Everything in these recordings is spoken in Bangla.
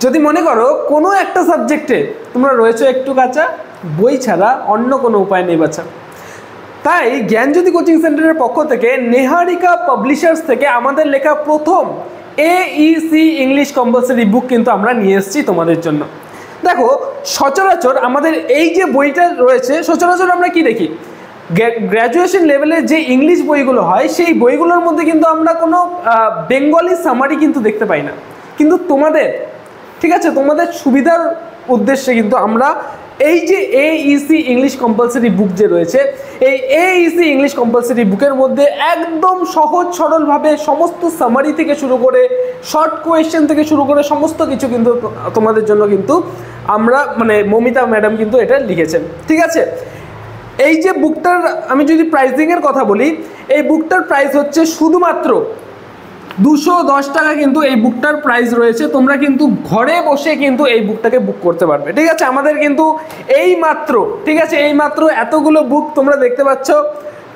যদি মনে করো কোনো একটা সাবজেক্টে তোমরা রয়েছো একটু কাঁচা, বই ছাড়া অন্য কোনো উপায় নেই বাছা। তাই জ্ঞানজ্যোতি কোচিং সেন্টারের পক্ষ থেকে নেহারিকা পাবলিশার্স থেকে আমাদের লেখা প্রথম AEC ইংলিশ কম্পালসারি বুক কিন্তু আমরা নিয়ে এসেছি তোমাদের জন্য। দেখো সচরাচর আমাদের এই যে বইটা রয়েছে, সচরাচর আমরা কি দেখি, গ্র্যাজুয়েশন লেভেলের যে ইংলিশ বইগুলো হয় সেই বইগুলোর মধ্যে কিন্তু আমরা কোনো বেঙ্গলি সামারি কিন্তু দেখতে পাই না। কিন্তু তোমাদের, ঠিক আছে, তোমাদের সুবিধার উদ্দেশ্যে কিন্তু আমরা এই যে AEC ইংলিশ কম্পালসারি বুক যে রয়েছে, এই AEC ইংলিশ কম্পালসারি বুকের মধ্যে একদম সহজ সরলভাবে সমস্ত সামারি থেকে শুরু করে শর্ট কোয়েশ্চেন থেকে শুরু করে সমস্ত কিছু কিন্তু তোমাদের জন্য কিন্তু আমরা মানে মমিতা ম্যাডাম কিন্তু এটা লিখেছেন। ঠিক আছে, এই যে বুকটার আমি যদি প্রাইসিংয়ের কথা বলি, এই বুকটার প্রাইস হচ্ছে শুধুমাত্র 210 টাকা কিন্তু এই বুকটার প্রাইস রয়েছে। তোমরা কিন্তু ঘরে বসে কিন্তু এই বুকটাকে বুক করতে পারবে। ঠিক আছে, আমাদের কিন্তু এই মাত্র, ঠিক আছে, এই মাত্র এতগুলো বুক তোমরা দেখতে পাচ্ছ।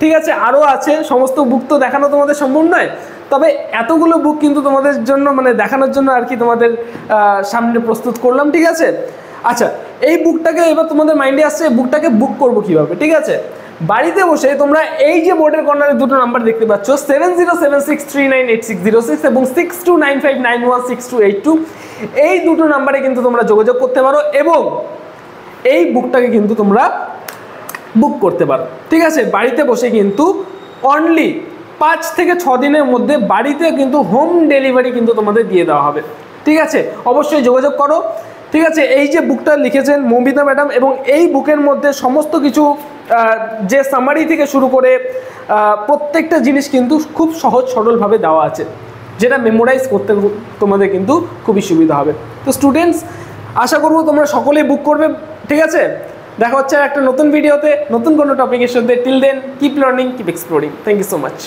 ঠিক আছে, আরও আছে, সমস্ত বুক তো দেখানো তোমাদের সম্ভব নয়, তবে এতগুলো বুক কিন্তু তোমাদের জন্য মানে দেখানোর জন্য আর কি তোমাদের সামনে প্রস্তুত করলাম। ঠিক আছে, আচ্ছা এই বুকটাকে এবার তোমাদের মাইন্ডে আসছে বুকটাকে বুক করবো কীভাবে। ঠিক আছে, বাড়িতে বসে তোমরা এই যে বোর্ডের কর্নারে দুটো নাম্বার দেখতে পাচ্ছ 7076398606 এবং 6295916282, এই দুটো নাম্বারে কিন্তু তোমরা যোগাযোগ করতে পারো এবং এই বুকটাকে কিন্তু তোমরা বুক করতে পারো। ঠিক আছে, বাড়িতে বসে কিন্তু অনলি 5 থেকে 6 দিনের মধ্যে বাড়িতে কিন্তু হোম ডেলিভারি কিন্তু তোমাদের দিয়ে দেওয়া হবে। ঠিক আছে, অবশ্যই যোগাযোগ করো। ঠিক আছে, এই যে বুকটা লিখেছেন মৌমিতা ম্যাডাম এবং এই বুকের মধ্যে সমস্ত কিছু যে সামারি থেকে শুরু করে প্রত্যেকটা জিনিস কিন্তু খুব সহজ সরলভাবে দেওয়া আছে, যেটা মেমোরাইজ করতে তোমাদের কিন্তু খুবই সুবিধা হবে। তো স্টুডেন্টস, আশা করবো তোমরা সকলেই বুক করবে। ঠিক আছে, দেখা হচ্ছে একটা নতুন ভিডিওতে নতুন কোনো টপিকের সাথে। Till then keep learning, keep exploring. Thank you so much.